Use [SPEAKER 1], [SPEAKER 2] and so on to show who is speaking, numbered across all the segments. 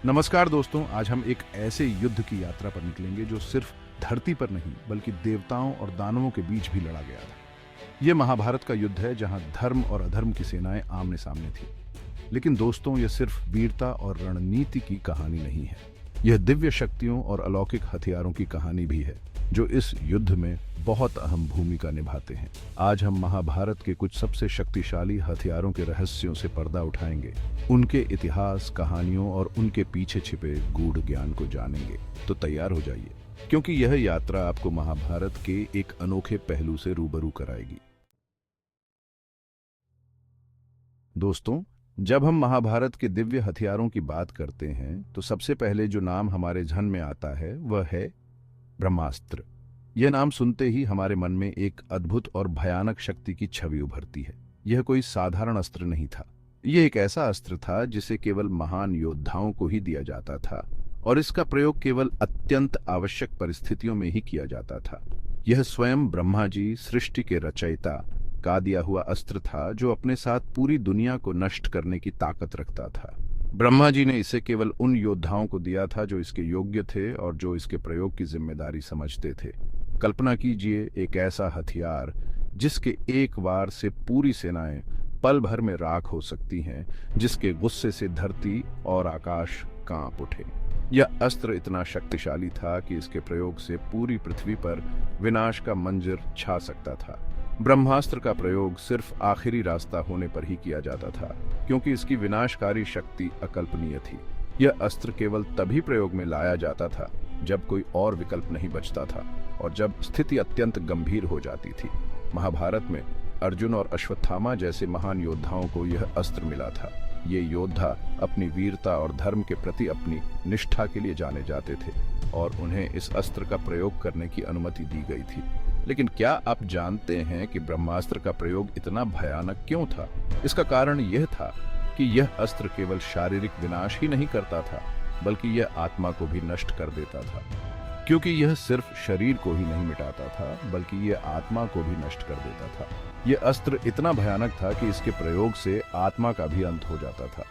[SPEAKER 1] नमस्कार दोस्तों, आज हम एक ऐसे युद्ध की यात्रा पर निकलेंगे जो सिर्फ धरती पर नहीं बल्कि देवताओं और दानवों के बीच भी लड़ा गया था। यह महाभारत का युद्ध है जहां धर्म और अधर्म की सेनाएं आमने सामने थी। लेकिन दोस्तों, यह सिर्फ वीरता और रणनीति की कहानी नहीं है। यह दिव्य शक्तियों और अलौकिक हथियारों की कहानी भी है जो इस युद्ध में बहुत अहम भूमिका निभाते हैं। आज हम महाभारत के कुछ सबसे शक्तिशाली हथियारों के रहस्यों से पर्दा उठाएंगे, उनके इतिहास, कहानियों और उनके पीछे छिपे गूढ़ ज्ञान को जानेंगे। तो तैयार हो जाइए, क्योंकि यह यात्रा आपको महाभारत के एक अनोखे पहलू से रूबरू कराएगी। दोस्तों, जब हम महाभारत के दिव्य हथियारों की बात करते हैं तो सबसे पहले जो नाम हमारे ध्यान में आता है वह है ब्रह्मास्त्र। यह नाम सुनते ही हमारे मन में एक अद्भुत और भयानक शक्ति की छवि उभरती है। यह कोई साधारण अस्त्र नहीं था। यह एक ऐसा अस्त्र था जिसे केवल महान योद्धाओं को ही दिया जाता था और इसका प्रयोग केवल अत्यंत आवश्यक परिस्थितियों में ही किया जाता था। यह स्वयं ब्रह्मा जी, सृष्टि के रचयिता का दिया हुआ अस्त्र था जो अपने साथ पूरी दुनिया को नष्ट करने की ताकत रखता था। ब्रह्मा जी ने इसे केवल उन योद्धाओं को दिया था जो इसके योग्य थे और जो इसके प्रयोग की जिम्मेदारी समझते थे। कल्पना कीजिए, एक ऐसा हथियार जिसके एक वार से पूरी सेनाएं पल भर में राख हो सकती हैं, जिसके गुस्से से धरती और आकाश कांप उठे। यह अस्त्र इतना शक्तिशाली था कि इसके प्रयोग से पूरी पृथ्वी पर विनाश का मंजर छा सकता था। ब्रह्मास्त्र का प्रयोग सिर्फ आखिरी रास्ता होने पर ही किया जाता था, क्योंकि इसकी विनाशकारी शक्ति अकल्पनीय थी। यह अस्त्र केवल तभी प्रयोग में लाया जाता था जब कोई और विकल्प नहीं बचता था और जब स्थिति अत्यंत गंभीर हो जाती थी। महाभारत में अर्जुन और अश्वत्थामा जैसे महान योद्धाओं को यह अस्त्र मिला था। ये योद्धा अपनी वीरता और धर्म के प्रति अपनी निष्ठा के लिए जाने जाते थे और उन्हें इस अस्त्र का प्रयोग करने की अनुमति दी गई थी। लेकिन क्या आप जानते हैं कि ब्रह्मास्त्र का प्रयोग इतना भयानक क्यों था? इसका कारण यह था कि यह अस्त्र केवल शारीरिक विनाश ही नहीं करता था, बल्कि यह आत्मा को भी नष्ट कर देता था। क्योंकि यह सिर्फ शरीर को ही नहीं मिटाता था, बल्कि यह आत्मा को भी नष्ट कर देता था। यह अस्त्र इतना भयानक था कि इसके प्रयोग से आत्मा का भी अंत हो जाता था,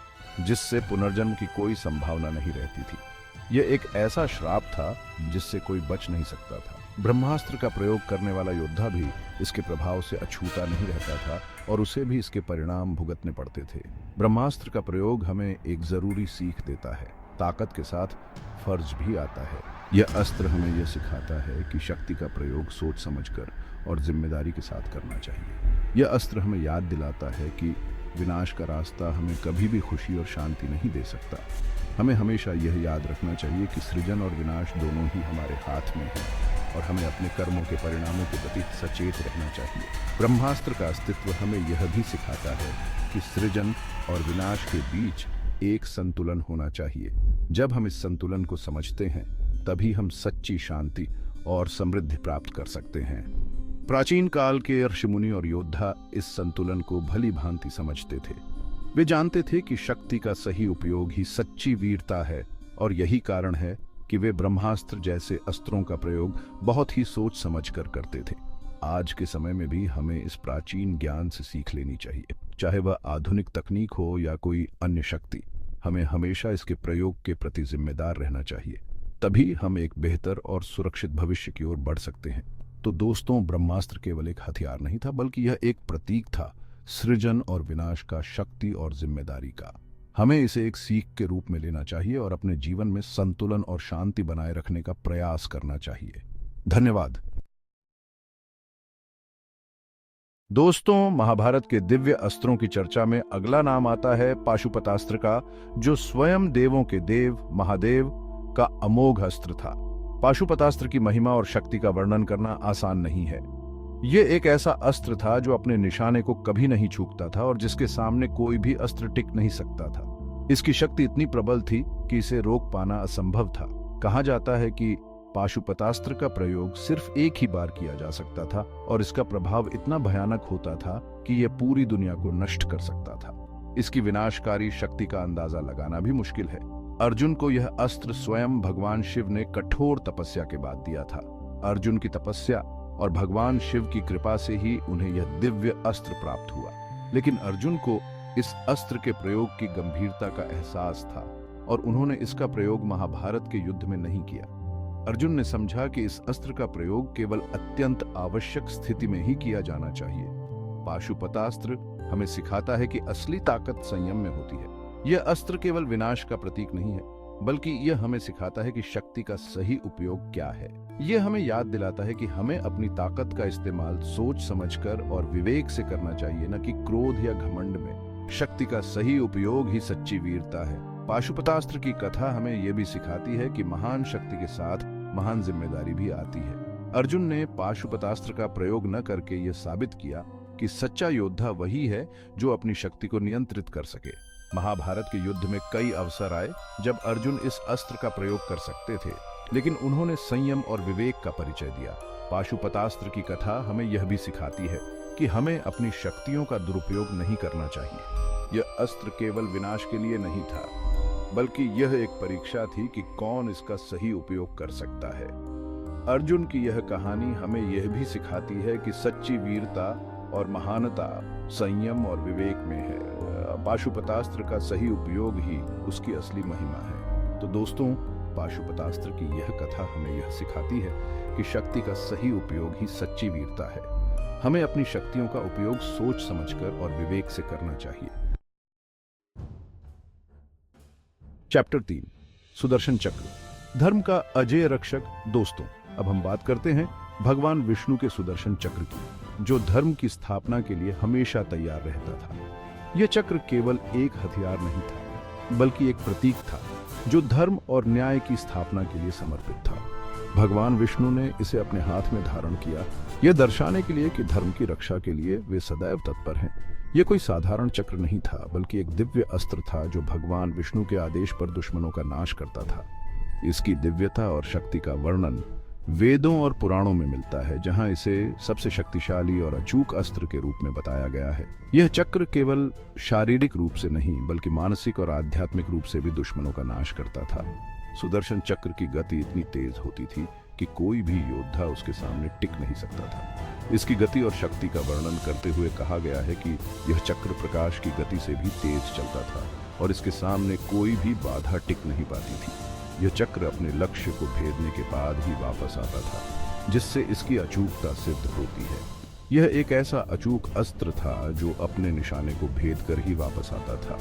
[SPEAKER 1] जिससे पुनर्जन्म की कोई संभावना नहीं रहती थी। यह एक ऐसा श्राप था जिससे कोई बच नहीं सकता था। ब्रह्मास्त्र का प्रयोग करने वाला योद्धा भी इसके प्रभाव से अछूता नहीं रहता था और उसे भी इसके परिणाम भुगतने पड़ते थे। ब्रह्मास्त्र का प्रयोग हमें एक जरूरी सीख देता है। ताकत के साथ फर्ज भी आता है। यह अस्त्र हमें यह सिखाता है कि शक्ति का प्रयोग सोच समझकर और जिम्मेदारी के साथ करना चाहिए। यह अस्त्र हमें याद दिलाता है कि विनाश का रास्ता हमें कभी भी खुशी और शांति नहीं दे सकता। हमें हमेशा यह याद रखना चाहिए कि सृजन और विनाश दोनों ही हमारे हाथ में है और हमें अपने कर्मों के परिणामों के प्रति सचेत रहना चाहिए। ब्रह्मास्त्र का अस्तित्व हमें यह भी सिखाता है कि सृजन और विनाश के बीच एक संतुलन होना चाहिए। जब हम इस संतुलन को समझते हैं, तभी हम सच्ची शांति और समृद्धि प्राप्त कर सकते हैं। प्राचीन काल के ऋषिमुनि और योद्धा इस संतुलन को भली भांति समझते थे। वे जानते थे कि शक्ति का सही उपयोग ही सच्ची वीरता है और यही कारण है कि वे ब्रह्मास्त्र जैसे अस्त्रों का प्रयोग बहुत ही सोच समझ कर करते थे। आज के समय में भी हमें इस प्राचीन ज्ञान से सीख लेनी चाहिए, चाहे वह आधुनिक तकनीक हो या कोई अन्य शक्ति। हमें हमेशा इसके प्रयोग के प्रति जिम्मेदार रहना चाहिए, तभी हम एक बेहतर और सुरक्षित भविष्य की ओर बढ़ सकते हैं। तो दोस्तों, ब्रह्मास्त्र केवल एक हथियार नहीं था, बल्कि यह एक प्रतीक था सृजन और विनाश का, शक्ति और जिम्मेदारी का। हमें इसे एक सीख के रूप में लेना चाहिए और अपने जीवन में संतुलन और शांति बनाए रखने का प्रयास करना चाहिए। धन्यवाद दोस्तों। महाभारत के दिव्य अस्त्रों की चर्चा में अगला नाम आता है पाशुपतास्त्र का, जो स्वयं देवों के देव महादेव का अमोघ अस्त्र था। पाशुपतास्त्र की महिमा और शक्ति का वर्णन करना आसान नहीं है। यह एक ऐसा अस्त्र था जो अपने निशाने को कभी नहीं चूकता था और जिसके सामने कोई भी अस्त्र टिक नहीं सकता था। इसकी शक्ति इतनी प्रबल थी कि इसे रोक पाना असंभव था। कहा जाता है कि पाशुपतास्त्र का प्रयोग सिर्फ एक ही बार किया जा सकता था और इसका प्रभाव इतना भयानक होता था कि यह पूरी दुनिया को नष्ट कर सकता था। इसकी विनाशकारी शक्ति का अंदाजा लगाना भी मुश्किल है। अर्जुन को यह अस्त्र स्वयं भगवान शिव ने कठोर तपस्या के बाद दिया था। अर्जुन की तपस्या और भगवान शिव की कृपा से ही उन्हें यह दिव्य अस्त्र प्राप्त हुआ। लेकिन अर्जुन को इस अस्त्र के प्रयोग की गंभीरता का एहसास था। और उन्होंने इसका प्रयोग महाभारत के युद्ध में नहीं किया। अर्जुन ने समझा कि इस अस्त्र का प्रयोग केवल अत्यंत आवश्यक स्थिति में ही किया जाना चाहिए। पाशुपतास्त्र हमें सिखाता है कि असली ताकत संयम में होती है। यह अस्त्र केवल विनाश का प्रतीक नहीं है, बल्कि यह हमें सिखाता है कि शक्ति का सही उपयोग क्या है। यह हमें याद दिलाता है कि हमें अपनी ताकत का इस्तेमाल सोच समझकर और विवेक से करना चाहिए, न कि क्रोध या घमंड में। शक्ति का सही उपयोग ही सच्ची वीरता है। पाशुपतास्त्र की कथा हमें यह भी सिखाती है कि महान शक्ति के साथ महान जिम्मेदारी भी आती है। अर्जुन ने पाशुपतास्त्र का प्रयोग न करके यह साबित किया कि सच्चा योद्धा वही है जो अपनी शक्ति को नियंत्रित कर सके। महाभारत के युद्ध में कई अवसर आए जब अर्जुन इस अस्त्र का प्रयोग कर सकते थे, लेकिन उन्होंने संयम और विवेक का परिचय दिया। पाशुपतास्त्र की कथा हमें यह भी सिखाती है कि हमें अपनी शक्तियों का दुरुपयोग नहीं करना चाहिए। यह अस्त्र केवल विनाश के लिए नहीं था, बल्कि यह एक परीक्षा थी कि कौन इसका सही उपयोग कर सकता है। अर्जुन की यह कहानी हमें यह भी सिखाती है कि सच्ची वीरता और महानता संयम और विवेक में है। पाशुपतास्त्र का सही उपयोग ही उसकी असली महिमा है। तो दोस्तों, पाशुपतास्त्र की यह कथा हमें यह सिखाती है कि शक्ति का सही उपयोग ही सच्ची वीरता है। हमें अपनी शक्तियों का उपयोग सोच समझकर और विवेक से करना चाहिए। चैप्टर 3, सुदर्शन चक्र, धर्म का अजेय रक्षक। दोस्तों, अब हम बात करते हैं भगवान विष्णु के सुदर्शन चक्र की, जो धर्म की स्थापना के लिए हमेशा तैयार रहता था। यह चक्र केवल एक हथियार नहीं था, बल्कि एक प्रतीक था जो धर्म और न्याय की स्थापना के लिए समर्पित था। भगवान विष्णु ने इसे अपने हाथ में धारण किया, यह दर्शाने के लिए कि धर्म की रक्षा के लिए वे सदैव तत्पर हैं। यह कोई साधारण चक्र नहीं था, बल्कि एक दिव्य अस्त्र था जो भगवान विष्णु के आदेश पर दुश्मनों का नाश करता था। इसकी दिव्यता और शक्ति का वर्णन वेदों और पुराणों में मिलता है, जहां इसे सबसे शक्तिशाली और अचूक अस्त्र के रूप में बताया गया है। यह चक्र केवल शारीरिक रूप से नहीं, बल्कि मानसिक और आध्यात्मिक रूप से भी दुश्मनों का नाश करता था। सुदर्शन चक्र की गति इतनी तेज होती थी कि कोई भी योद्धा उसके सामने टिक नहीं सकता था। इसकी गति और शक्ति का वर्णन करते हुए कहा गया है कि यह चक्र प्रकाश की गति से भी तेज चलता था और इसके सामने कोई भी बाधा टिक नहीं पाती थी। यह चक्र अपने लक्ष्य को भेदने के बाद ही वापस आता था, जिससे इसकी अचूकता सिद्ध होती है। यह एक ऐसा अचूक अस्त्र था जो अपने निशाने को भेद कर ही वापस आता था।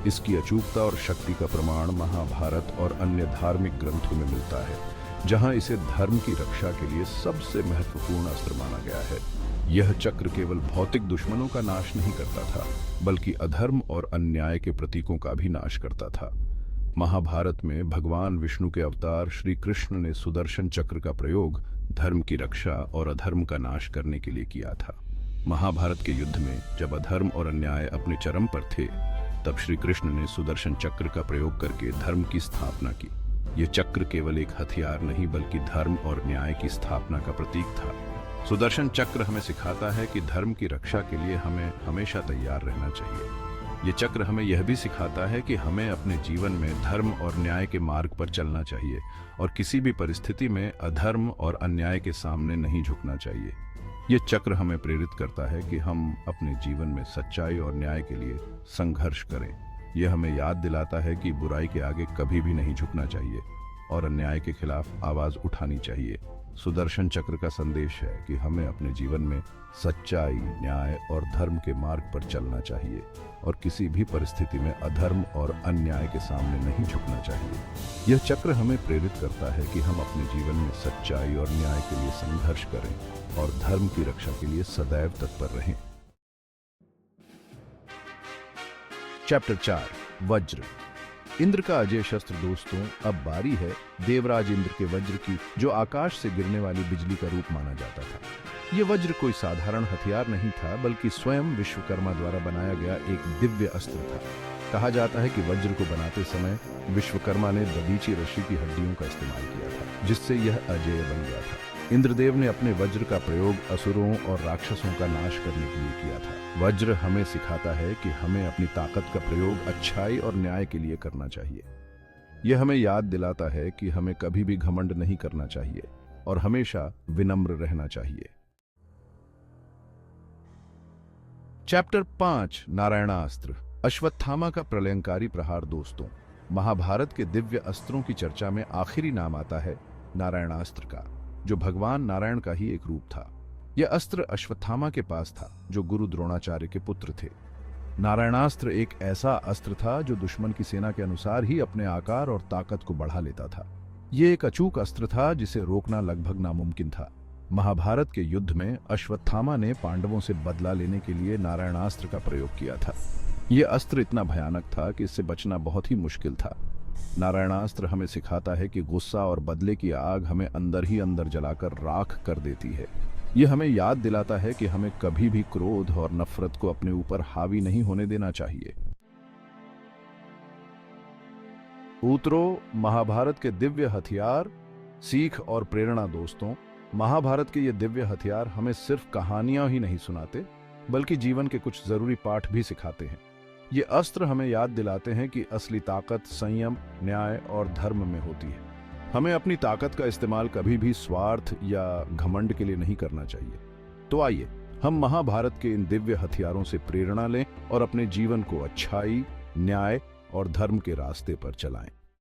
[SPEAKER 1] इसकी अचूकता और शक्ति का प्रमाण महाभारत और अन्य धार्मिक ग्रंथों में मिलता है, जहां इसे धर्म की रक्षा के लिए सबसे महत्वपूर्ण अस्त्र माना गया है। यह चक्र केवल भौतिक दुश्मनों का नाश नहीं करता था, बल्कि अधर्म और अन्याय के प्रतीकों का भी नाश करता था। महाभारत में भगवान विष्णु के अवतार श्री कृष्ण ने सुदर्शन चक्र का प्रयोग धर्म की रक्षा और अधर्म का नाश करने के लिए किया था। महाभारत के युद्ध में जब अधर्म और अन्याय अपने चरम पर थे, तब श्री कृष्ण ने सुदर्शन चक्र का प्रयोग करके धर्म की स्थापना की। यह चक्र केवल एक हथियार नहीं, बल्कि धर्म और न्याय की स्थापना का प्रतीक था। सुदर्शन चक्र हमें सिखाता है कि धर्म की रक्षा के लिए हमें हमेशा तैयार रहना चाहिए। ये चक्र हमें यह भी सिखाता है कि हमें अपने जीवन में धर्म और न्याय के मार्ग पर चलना चाहिए और किसी भी परिस्थिति में अधर्म और अन्याय के सामने नहीं झुकना चाहिए। ये चक्र हमें प्रेरित करता है कि हम अपने जीवन में सच्चाई और न्याय के लिए संघर्ष करें। यह हमें याद दिलाता है कि बुराई के आगे कभी भी नहीं झुकना चाहिए और अन्याय के खिलाफ आवाज उठानी चाहिए। सुदर्शन चक्र का संदेश है कि हमें अपने जीवन में सच्चाई, न्याय और धर्म के मार्ग पर चलना चाहिए और किसी भी परिस्थिति में अधर्म और अन्याय के सामने नहीं झुकना चाहिए। यह चक्र हमें प्रेरित करता है कि हम अपने जीवन में सच्चाई और न्याय के लिए संघर्ष करें और धर्म की रक्षा के लिए सदैव तत्पर रहें। चैप्टर 4, वज्र, इंद्र का अजय शस्त्र। दोस्तों, अब बारी है देवराज इंद्र के वज्र की, जो आकाश से गिरने वाली बिजली का रूप माना जाता था। यह वज्र कोई साधारण हथियार नहीं था, बल्कि स्वयं विश्वकर्मा द्वारा बनाया गया एक दिव्य अस्त्र था। कहा जाता है कि वज्र को बनाते समय विश्वकर्मा ने दधीची ऋषि की हड्डियों का इस्तेमाल किया था, जिससे यह अजेय बन गया था। इंद्रदेव ने अपने वज्र का प्रयोग असुरों और राक्षसों का नाश करने के लिए किया था। वज्र हमें सिखाता है कि हमें अपनी ताकत का प्रयोग अच्छाई और न्याय के लिए करना चाहिए। यह हमें याद दिलाता है कि हमें कभी भी घमंड नहीं करना चाहिए और हमेशा विनम्र रहना चाहिए। चैप्टर 5, नारायणास्त्र, अश्वत्थामा का प्रलयंकारी प्रहार। दोस्तों, महाभारत के दिव्य अस्त्रों की चर्चा में आखिरी नाम आता है नारायणास्त्र का, जो भगवान नारायण का ही एक रूप था। यह अस्त्र अश्वत्थामा के पास था, जो गुरु द्रोणाचार्य के पुत्र थे। नारायणास्त्र एक ऐसा अस्त्र था जो दुश्मन की सेना के अनुसार ही अपने आकार और ताकत को बढ़ा लेता था। यह एक अचूक अस्त्र था जिसे रोकना लगभग नामुमकिन था। महाभारत के युद्ध में अश्वत्थामा ने पांडवों से बदला लेने के लिए नारायणास्त्र का प्रयोग किया था। यह अस्त्र इतना भयानक था कि इससे बचना बहुत ही मुश्किल था। नारायणास्त्र हमें सिखाता है कि गुस्सा और बदले की आग हमें अंदर ही अंदर जलाकर राख कर देती है। यह हमें याद दिलाता है कि हमें कभी भी क्रोध और नफरत को अपने ऊपर हावी नहीं होने देना चाहिए। उत्तरों, महाभारत के दिव्य हथियार, सीख और प्रेरणा। दोस्तों, महाभारत के ये दिव्य हथियार हमें सिर्फ कहानियां ही नहीं सुनाते, बल्कि जीवन के कुछ जरूरी पाठ भी सिखाते हैं। ये अस्त्र हमें याद दिलाते हैं कि असली ताकत संयम, न्याय और धर्म में होती है। हमें अपनी ताकत का इस्तेमाल कभी भी स्वार्थ या घमंड के लिए नहीं करना चाहिए। तो आइए हम महाभारत के इन दिव्य हथियारों से प्रेरणा लें और अपने जीवन को अच्छाई, न्याय और धर्म के रास्ते पर चलाएं।